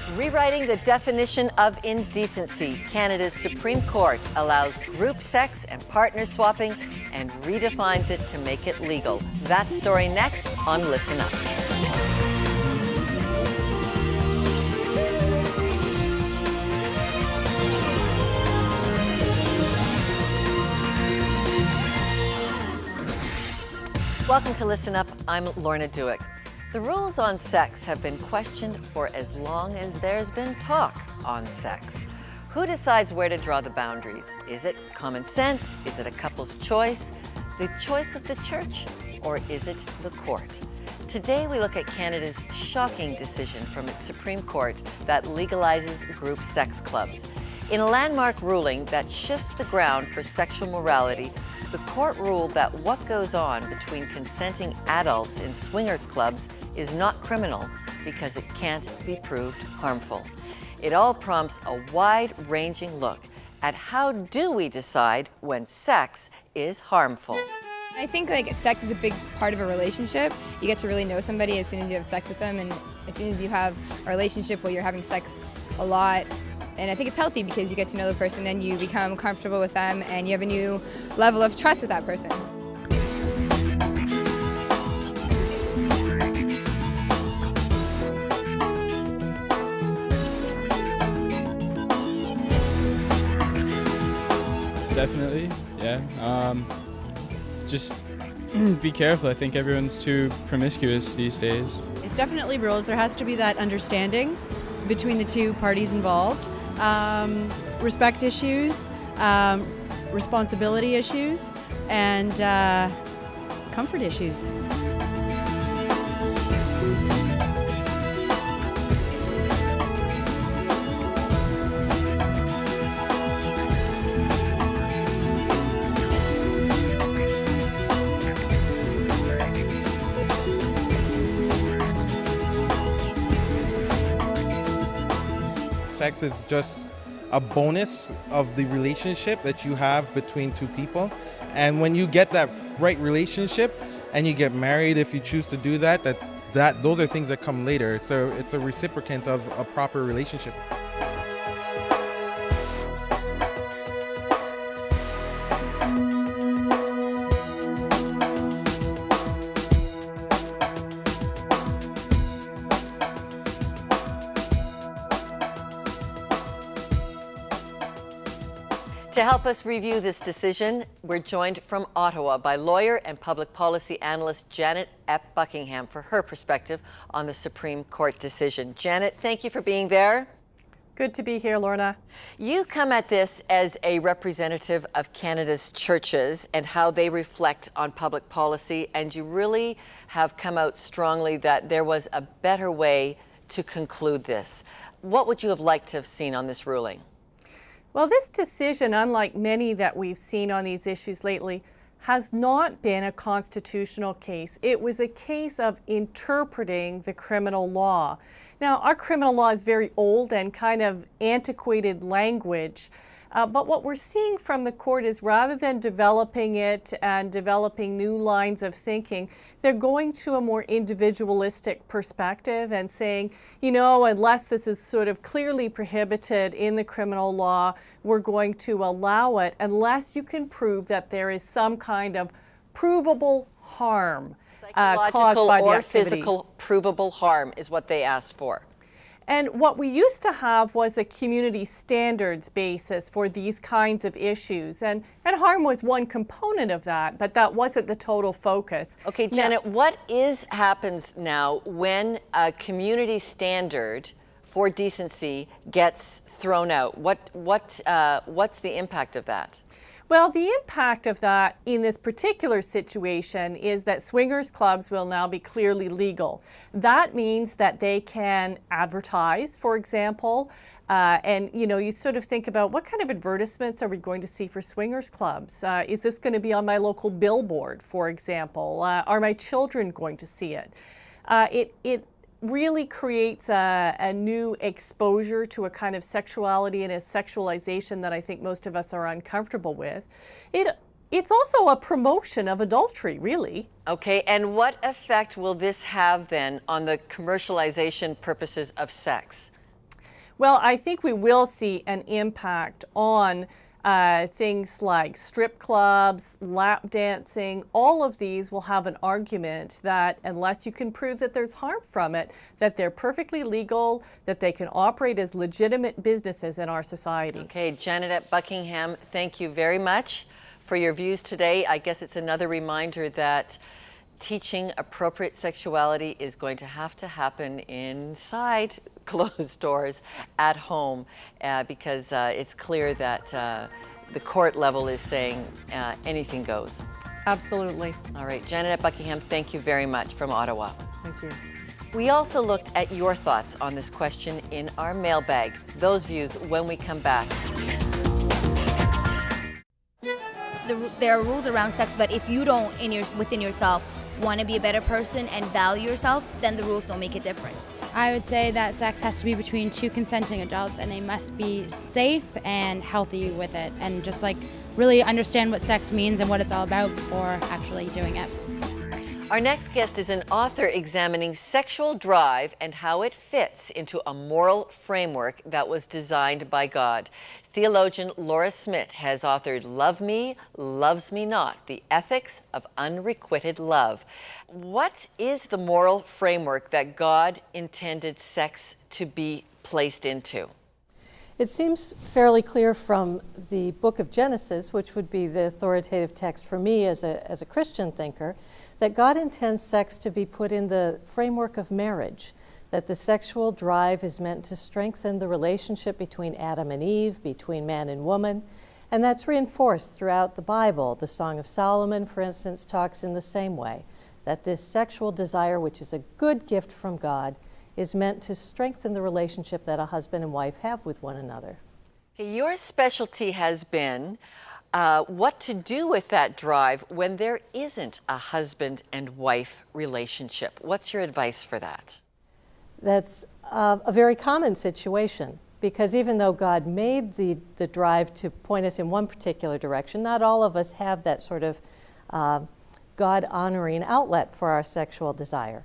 Rewriting the definition of indecency, Canada's Supreme Court allows group sex and partner swapping and redefines it to make it legal. That story next on Listen Up. Welcome to Listen Up. I'm Lorna Duick. The rules on sex have been questioned for as long as there's been talk on sex. Who decides where to draw the boundaries? Is it common sense? Is it a couple's choice? The choice of the church? Or is it the court? Today we look at Canada's shocking decision from its Supreme Court that legalizes group sex clubs. In a landmark ruling that shifts the ground for sexual morality, the court ruled that what goes on between consenting adults in swingers clubs is not criminal because it can't be proved harmful. It all prompts a wide-ranging look at how do we decide when sex is harmful. I think sex is a big part of a relationship. You get to really know somebody as soon as you have sex with them, and as soon as you have a relationship where you're having sex a lot. And I think it's healthy because you get to know the person and you become comfortable with them and you have a new level of trust with that person. Definitely, yeah. Just be careful. I think everyone's too promiscuous these days. It's definitely rules. There has to be that understanding between the two parties involved. Respect issues, responsibility issues, and comfort issues. Sex is just a bonus of the relationship that you have between two people. And when you get that right relationship and you get married, if you choose to do that, those are things that come later. It's a reciprocant of a proper relationship. To help us review this decision, we're joined from Ottawa by lawyer and public policy analyst Janet Buckingham for her perspective on the Supreme Court decision. Janet, thank you for being there. Good to be here, Lorna. You come at this as a representative of Canada's churches and how they reflect on public policy, and you really have come out strongly that there was a better way to conclude this. What would you have liked to have seen on this ruling? Well, this decision, unlike many that we've seen on these issues lately, has not been a constitutional case. It was a case of interpreting the criminal law. Now, our criminal law is very old and kind of antiquated language, but what we're seeing from the court is rather than developing it and developing new lines of thinking, they're going to a more individualistic perspective and saying, you know, unless this is sort of clearly prohibited in the criminal law, we're going to allow it unless you can prove that there is some kind of provable harm caused by the or activity. physical provable harm is what they asked for. And what we used to have was a community standards basis for these kinds of issues. And harm was one component of that, but that wasn't the total focus. Okay, Janet, what happens now when a community standard for decency gets thrown out? What's the impact of that? Well, the impact of that in this particular situation is that swingers clubs will now be clearly legal. That means that they can advertise, for example, and you sort of think about what kind of advertisements are we going to see for swingers clubs? Is this going to be on my local billboard, for example? Are my children going to see it? It really creates a new exposure to a kind of sexuality and a sexualization that I think most of us are uncomfortable with. It's also a promotion of adultery, really. Okay, and what effect will this have then on the commercialization purposes of sex? Well, I think we will see an impact on things like strip clubs, lap dancing. All of these will have an argument that unless you can prove that there's harm from it, that they're perfectly legal, that they can operate as legitimate businesses in our society. Okay, Janet at Buckingham, thank you very much for your views today. I guess it's another reminder that teaching appropriate sexuality is going to happen inside closed doors at home because it's clear that the court level is saying anything goes. Absolutely. All right, Janet at Buckingham, thank you very much from Ottawa. Thank you. We also looked at your thoughts on this question in our mailbag. Those views when we come back. There are rules around sex, but if you don't, within yourself, want to be a better person and value yourself, then the rules don't make a difference. I would say that sex has to be between two consenting adults, and they must be safe and healthy with it, and just like really understand what sex means and what it's all about before actually doing it. Our next guest is an author examining sexual drive and how it fits into a moral framework that was designed by God. Theologian Laura Smith has authored Love Me, Loves Me Not, The Ethics of Unrequited Love. What is the moral framework that God intended sex to be placed into? It seems fairly clear from the book of Genesis, which would be the authoritative text for me as a Christian thinker, that God intends sex to be put in the framework of marriage, that the sexual drive is meant to strengthen the relationship between Adam and Eve, between man and woman, and that's reinforced throughout the Bible. The Song of Solomon, for instance, talks in the same way, that this sexual desire, which is a good gift from God, is meant to strengthen the relationship that a husband and wife have with one another. Okay, your specialty has been what to do with that drive when there isn't a husband and wife relationship. What's your advice for that? That's a very common situation, because even though God made the drive to point us in one particular direction, not all of us have that sort of God-honoring outlet for our sexual desire.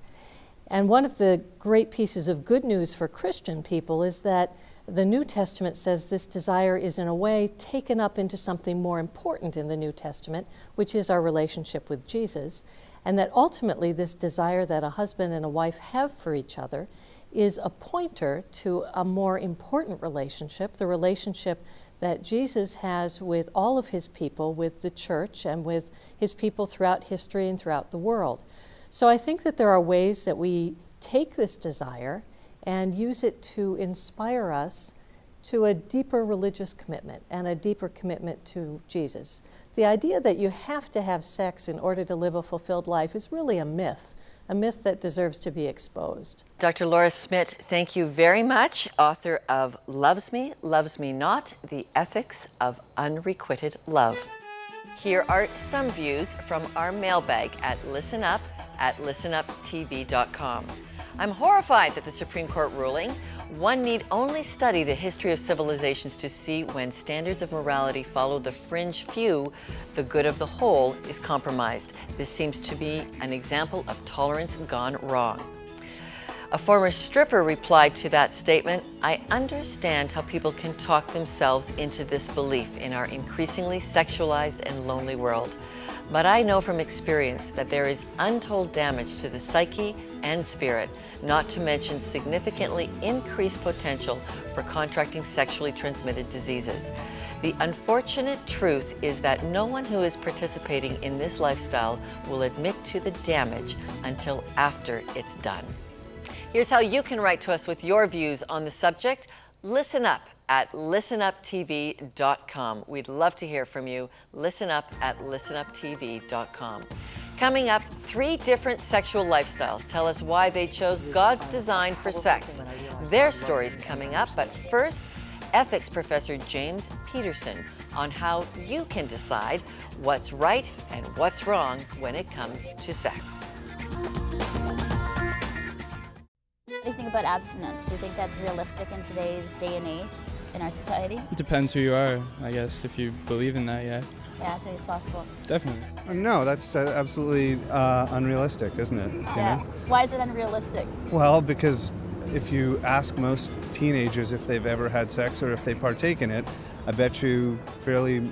And one of the great pieces of good news for Christian people is that the New Testament says this desire is in a way taken up into something more important in the New Testament, which is our relationship with Jesus, and that ultimately this desire that a husband and a wife have for each other is a pointer to a more important relationship, the relationship that Jesus has with all of his people, with the church and with his people throughout history and throughout the world. So I think that there are ways that we take this desire and use it to inspire us to a deeper religious commitment and a deeper commitment to Jesus. The idea that you have to have sex in order to live a fulfilled life is really a myth that deserves to be exposed. Dr. Laura Smith, thank you very much, author of Loves Me, Loves Me Not, The Ethics of Unrequited Love. Here are some views from our mailbag at listenuptv.com. I'm horrified that the Supreme Court ruling, one need only study the history of civilizations to see when standards of morality follow the fringe few, the good of the whole is compromised. This seems to be an example of tolerance gone wrong. A former stripper replied to that statement, I understand how people can talk themselves into this belief in our increasingly sexualized and lonely world. But I know from experience that there is untold damage to the psyche and spirit, not to mention significantly increased potential for contracting sexually transmitted diseases. The unfortunate truth is that no one who is participating in this lifestyle will admit to the damage until after it's done. Here's how you can write to us with your views on the subject. Listen up at listenuptv.com. We'd love to hear from you. Listen up at listenuptv.com. Coming up, 3 different sexual lifestyles tell us why they chose God's design for sex. Their stories coming up, but first, ethics professor James Peterson on how you can decide what's right and what's wrong when it comes to sex. What do you think about abstinence? Do you think that's realistic in today's day and age in our society? It depends who you are, I guess, if you believe in that, yeah. Yeah, as soon as possible. Definitely. No, that's absolutely unrealistic, isn't it? Yeah. You know? Why is it unrealistic? Well, because if you ask most teenagers, if they've ever had sex or if they partake in it, I bet you fairly,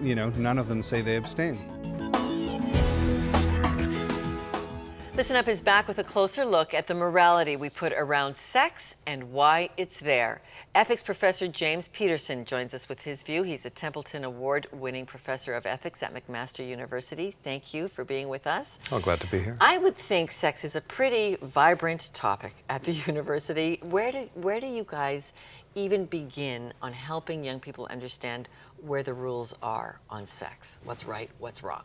none of them say they abstain. Listen Up is back with a closer look at the morality we put around sex and why it's there. Ethics professor James Peterson joins us with his view. He's a Templeton Award-winning professor of ethics at McMaster University. Thank you for being with us. Oh, glad to be here. I would think sex is a pretty vibrant topic at the university. Where do you guys even begin on helping young people understand where the rules are on sex? What's right, what's wrong?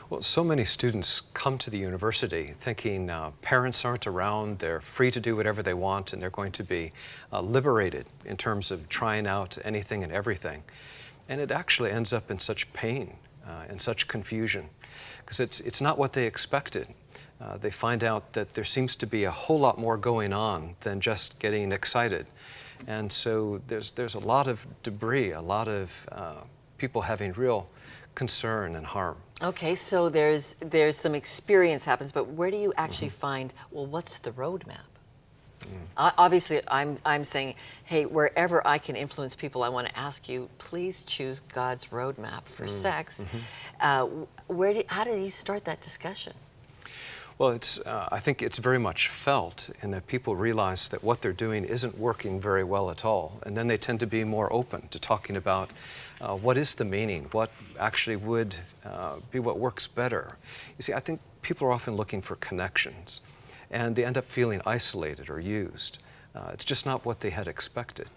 Well, so many students come to the university thinking parents aren't around, they're free to do whatever they want, and they're going to be liberated in terms of trying out anything and everything. And it actually ends up in such pain and such confusion, because it's not what they expected. They find out that there seems to be a whole lot more going on than just getting excited. And so there's a lot of debris, a lot of people having real concern and harm. Okay, so there's some experience happens, but where do you actually find, well, what's the roadmap? Obviously, I'm saying, hey, wherever I can influence people, I want to ask you, please choose God's roadmap for sex. How do you start that discussion? Well, I think it's very much felt in that people realize that what they're doing isn't working very well at all. And then they tend to be more open to talking about what is the meaning, what actually would be what works better. You see, I think people are often looking for connections, and they end up feeling isolated or used. It's just not what they had expected.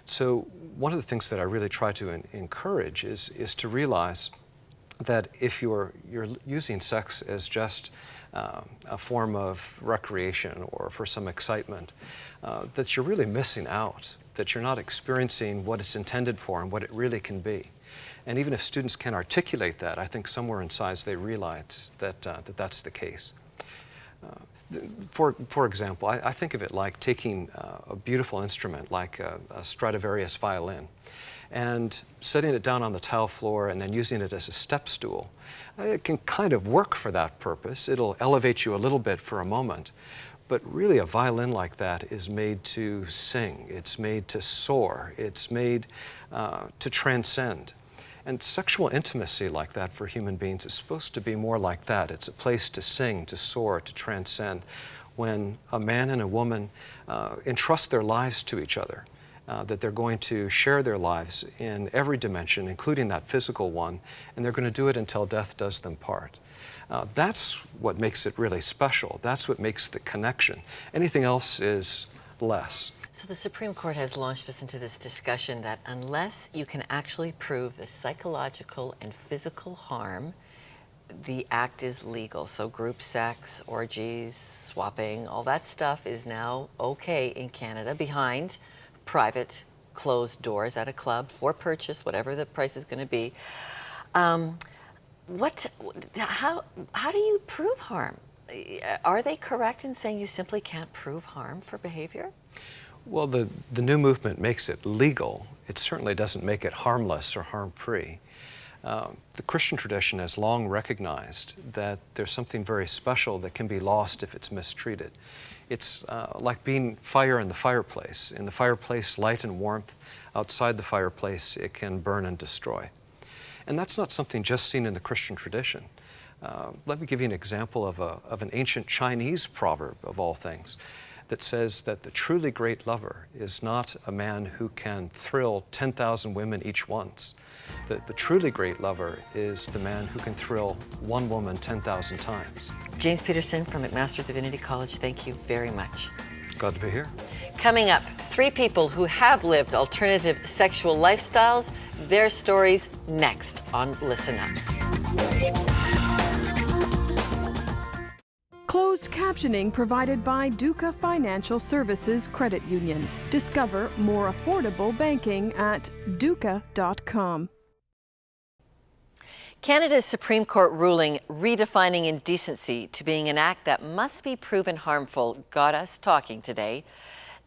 So one of the things that I really try to encourage is to realize that if you're using sex as just a form of recreation or for some excitement, that you're really missing out, that you're not experiencing what it's intended for and what it really can be. And even if students can articulate that, I think somewhere inside they realize that that's the case. For example, I think of it like taking a beautiful instrument like a Stradivarius violin and setting it down on the tile floor and then using it as a step stool. It can kind of work for that purpose. It'll elevate you a little bit for a moment. But really a violin like that is made to sing. It's made to soar. It's made to transcend. And sexual intimacy like that for human beings is supposed to be more like that. It's a place to sing, to soar, to transcend. When a man and a woman entrust their lives to each other, that they're going to share their lives in every dimension, including that physical one, and they're going to do it until death does them part. That's what makes it really special. That's what makes the connection. Anything else is less. So the Supreme Court has launched us into this discussion that unless you can actually prove the psychological and physical harm, the act is legal. So group sex, orgies, swapping, all that stuff is now okay in Canada behind private closed doors at a club for purchase, whatever the price is going to be. How do you prove harm? Are they correct in saying you simply can't prove harm for behavior? Well, the new movement makes it legal. It certainly doesn't make it harmless or harm-free. The Christian tradition has long recognized that there's something very special that can be lost if it's mistreated. It's like being fire in the fireplace. In the fireplace, light and warmth. Outside the fireplace, it can burn and destroy. And that's not something just seen in the Christian tradition. Let me give you an example of an ancient Chinese proverb, of all things, that says that the truly great lover is not a man who can thrill 10,000 women each once. The truly great lover is the man who can thrill one woman 10,000 times. James Peterson from McMaster Divinity College, thank you very much. Glad to be here. Coming up, 3 people who have lived alternative sexual lifestyles, their stories next on Listen Up. Closed captioning provided by Duca Financial Services Credit Union. Discover more affordable banking at duca.com. Canada's Supreme Court ruling redefining indecency to being an act that must be proven harmful got us talking today.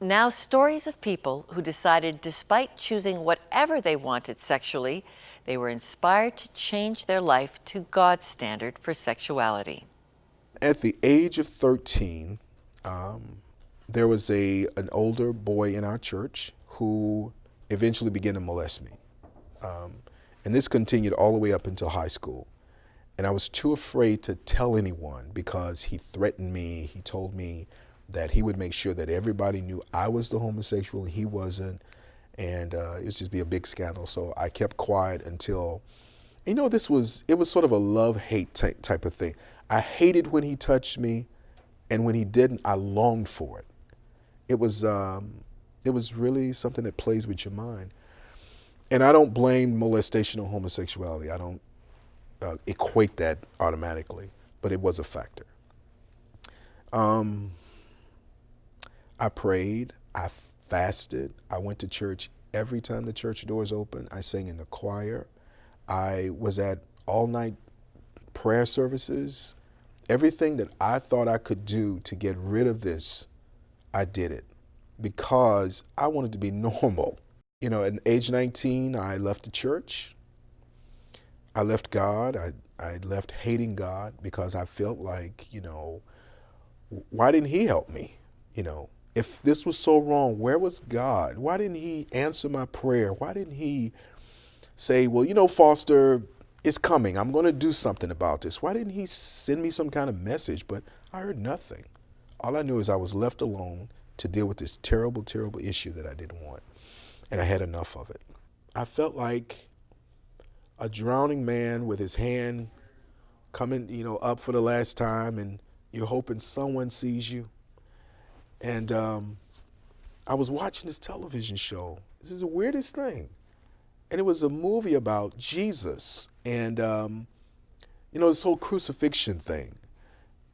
Now stories of people who decided despite choosing whatever they wanted sexually, they were inspired to change their life to God's standard for sexuality. At the age of 13, there was an older boy in our church who eventually began to molest me. And this continued all the way up until high school. And I was too afraid to tell anyone because he threatened me. He told me that he would make sure that everybody knew I was the homosexual and he wasn't. And it would just be a big scandal. So I kept quiet until, it was sort of a love-hate type of thing. I hated when he touched me, and when he didn't, I longed for it. It was really something that plays with your mind. And I don't blame molestation on homosexuality. I don't equate that automatically, but it was a factor. I prayed, I fasted, I went to church every time the church doors opened. I sang in the choir. I was at all-night prayer services. Everything that I thought I could do to get rid of this, I did it because I wanted to be normal. At age 19, I left the church. I left God. I left hating God because I felt like, why didn't he help me? If this was so wrong, where was God? Why didn't he answer my prayer? Why didn't he say, well, Foster, it's coming. I'm going to do something about this. Why didn't he send me some kind of message? But I heard nothing. All I knew is I was left alone to deal with this terrible, terrible issue that I didn't want. And I had enough of it. I felt like a drowning man with his hand coming, up for the last time, and you're hoping someone sees you. And I was watching this television show. This is the weirdest thing. And it was a movie about Jesus and, this whole crucifixion thing.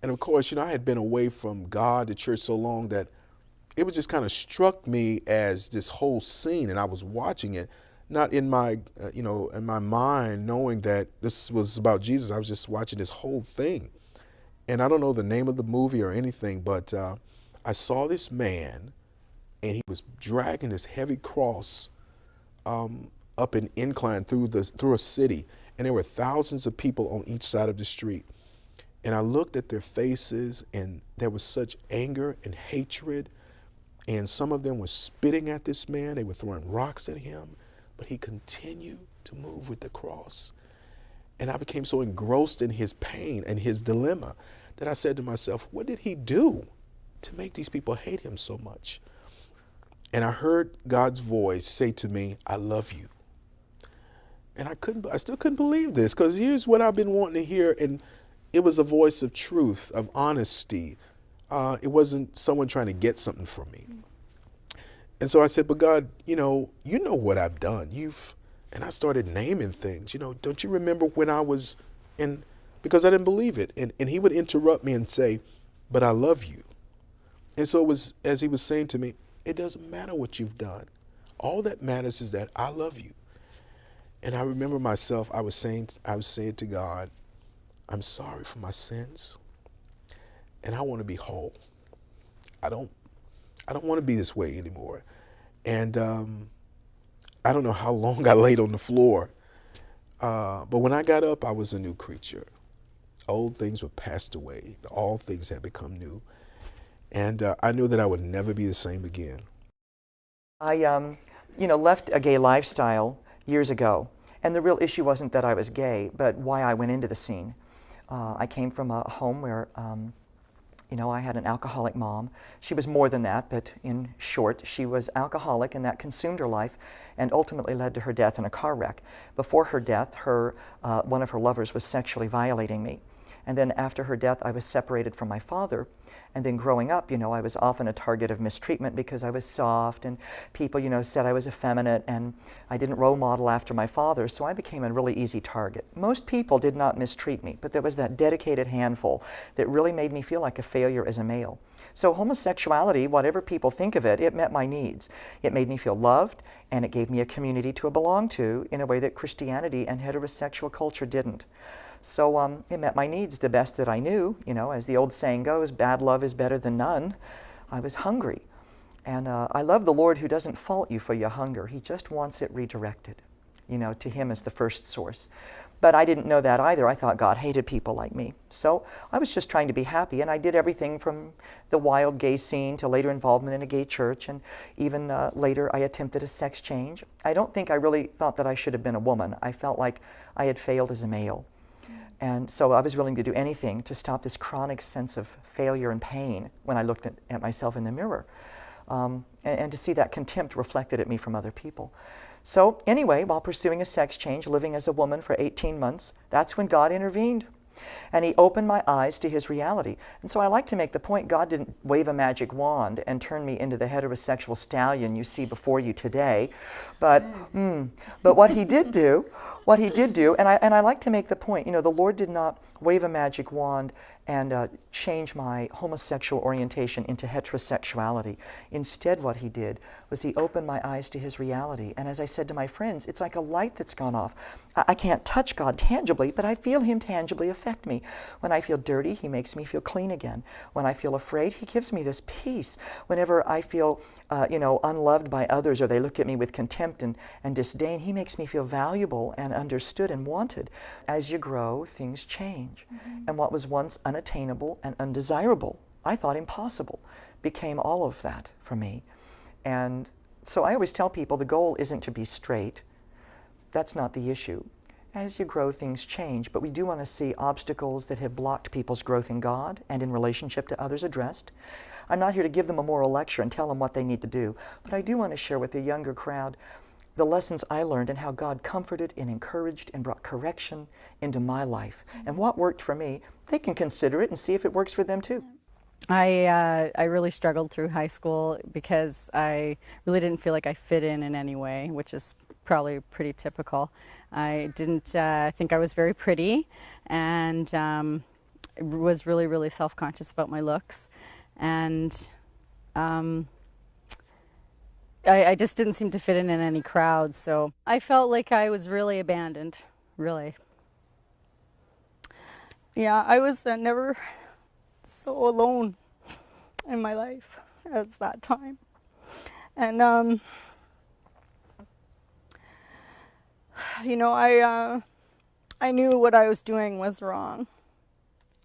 And of course, I had been away from God, the church, so long that it was just kind of struck me as this whole scene, and I was watching it, not in my, in my mind, knowing that this was about Jesus. I was just watching this whole thing. And I don't know the name of the movie or anything, but I saw this man, and he was dragging this heavy cross up an incline through a city, and there were thousands of people on each side of the street. And I looked at their faces, and there was such anger and hatred. And some of them were spitting at this man. They were throwing rocks at him. But he continued to move with the cross. And I became so engrossed in his pain and his dilemma that I said to myself, what did he do to make these people hate him so much? And I heard God's voice say to me, I love you. And I still couldn't believe this, because here's what I've been wanting to hear. And it was a voice of truth, of honesty. It wasn't someone trying to get something from me. And so I said, but God, you know what I've done. And I started naming things. Don't you remember when I was in, because I didn't believe it. And he would interrupt me and say, but I love you. And so it was, as he was saying to me, it doesn't matter what you've done. All that matters is that I love you. And I remember myself, I was saying to God, I'm sorry for my sins. And I want to be whole. I don't want to be this way anymore. And I don't know how long I laid on the floor. But when I got up, I was a new creature. Old things were passed away. All things had become new. And I knew that I would never be the same again. I, left a gay lifestyle years ago. And the real issue wasn't that I was gay, but why I went into the scene. I came from a home where I had an alcoholic mom. She was more than that, but in short, she was alcoholic, and that consumed her life and ultimately led to her death in a car wreck. Before her death, one of her lovers was sexually violating me. And then after her death, I was separated from my father. And then growing up, I was often a target of mistreatment because I was soft, and people, said I was effeminate, and I didn't role model after my father, so I became a really easy target. Most people did not mistreat me, but there was that dedicated handful that really made me feel like a failure as a male. So homosexuality, whatever people think of it, it met my needs. It made me feel loved, and it gave me a community to belong to in a way that Christianity and heterosexual culture didn't. So it met my needs the best that I knew. As the old saying goes, bad love is better than none. I was hungry. And I love the Lord who doesn't fault you for your hunger. He just wants it redirected. you know, to him as the first source. But I didn't know that either. I thought God hated people like me. So I was just trying to be happy, and I did everything from the wild gay scene to later involvement in a gay church, and even later I attempted a sex change. I don't think I really thought that I should have been a woman. I felt like I had failed as a male. And so I was willing to do anything to stop this chronic sense of failure and pain when I looked at myself in the mirror, and to see that contempt reflected at me from other people. So anyway, while pursuing a sex change, living as a woman for 18 months, that's when God intervened. And he opened my eyes to his reality. And so I like to make the point, God didn't wave a magic wand and turn me into the heterosexual stallion you see before you today. But what he did do, and I like to make the point, you know, the Lord did not wave a magic wand and change my homosexual orientation into heterosexuality. Instead, what he did was he opened my eyes to his reality. And as I said to my friends, it's like a light that's gone off. I can't touch God tangibly, but I feel him tangibly affect me. When I feel dirty, he makes me feel clean again. When I feel afraid, he gives me this peace. Whenever I feel you know, unloved by others, or they look at me with contempt and disdain, he makes me feel valuable and understood and wanted. As you grow, things change. And what was once unattainable and undesirable, I thought impossible, became all of that for me. And so I always tell people the goal isn't to be straight. That's not the issue. As you grow, things change, but we do want to see obstacles that have blocked people's growth in God and in relationship to others addressed. I'm not here to give them a moral lecture and tell them what they need to do, but I do want to share with the younger crowd the lessons I learned and how God comforted and encouraged and brought correction into my life. And what worked for me, they can consider it and see if it works for them too. I really struggled through high school because I really didn't feel like I fit in any way, which is probably pretty typical. I didn't think I was very pretty, and was really, really self-conscious about my looks. And I just didn't seem to fit in any crowd, so I felt like I was really abandoned, really. Yeah, I was never so alone in my life as that time. And you know, I knew what I was doing was wrong.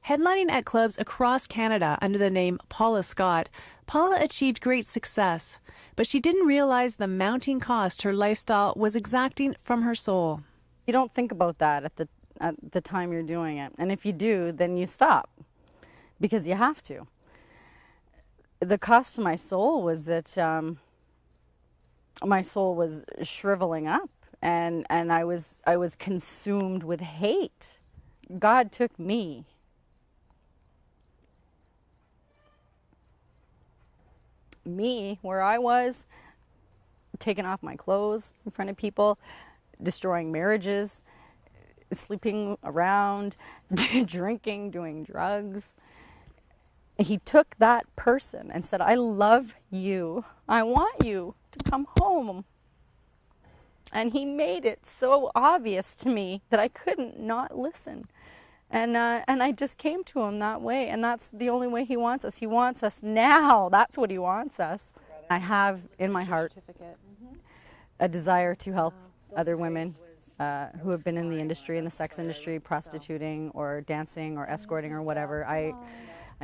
Headlining at clubs across Canada under the name Paula Scott, Paula achieved great success, but she didn't realize the mounting cost her lifestyle was exacting from her soul. You don't think about that at the time you're doing it, and if you do, then you stop, because you have to. The cost to my soul was that my soul was shriveling up, and I was consumed with hate. God took me. Me, where I was, taking off my clothes in front of people, destroying marriages, sleeping around, drinking, doing drugs. He took that person and said, I love you. I want you to come home. And he made it so obvious to me that I couldn't not listen. And I just came to him that way, and that's the only way he wants us. He wants us now. That's what he wants us. I have in my heart a desire to help other women who have been in the industry, in the sex industry, prostituting or dancing or escorting or whatever. I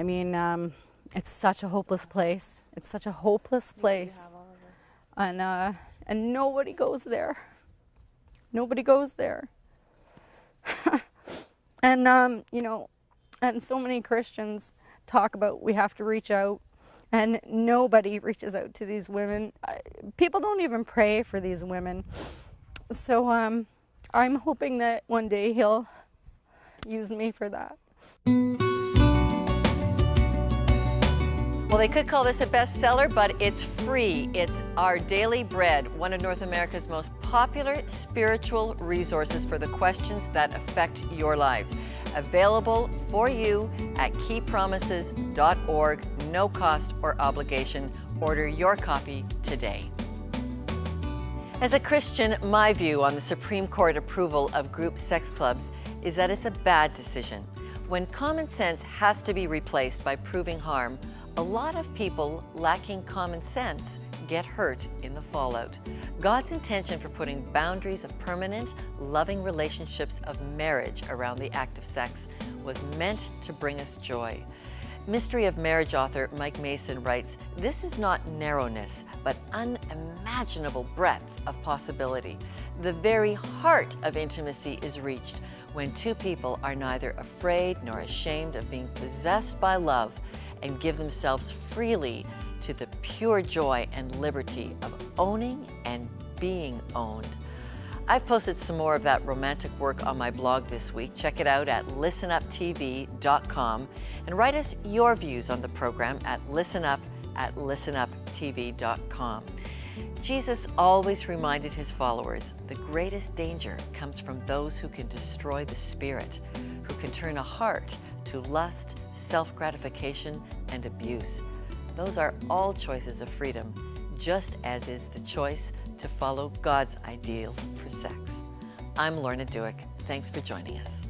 mean, it's such a hopeless place. It's such a hopeless place. And nobody goes there. Nobody goes there. And, you know, and so many Christians talk about we have to reach out, and nobody reaches out to these women. People don't even pray for these women. So I'm hoping that one day he'll use me for that. Well, they could call this a bestseller, but it's free. It's Our Daily Bread, one of North America's most popular spiritual resources for the questions that affect your lives. Available for you at keypromises.org, no cost or obligation. Order your copy today. As a Christian, my view on the Supreme Court approval of group sex clubs is that it's a bad decision. When common sense has to be replaced by proving harm, a lot of people lacking common sense get hurt in the fallout. God's intention for putting boundaries of permanent, loving relationships of marriage around the act of sex was meant to bring us joy. Mystery of Marriage author Mike Mason writes, "This is not narrowness, but unimaginable breadth of possibility. The very heart of intimacy is reached when two people are neither afraid nor ashamed of being possessed by love and give themselves freely to the pure joy and liberty of owning and being owned." I've posted some more of that romantic work on my blog this week. Check it out at listenuptv.com and write us your views on the program at listenuptv.com. Jesus always reminded his followers the greatest danger comes from those who can destroy the spirit, who can turn a heart to lust, self-gratification, and abuse. Those are all choices of freedom, just as is the choice to follow God's ideals for sex. I'm Lorna Duick. Thanks for joining us.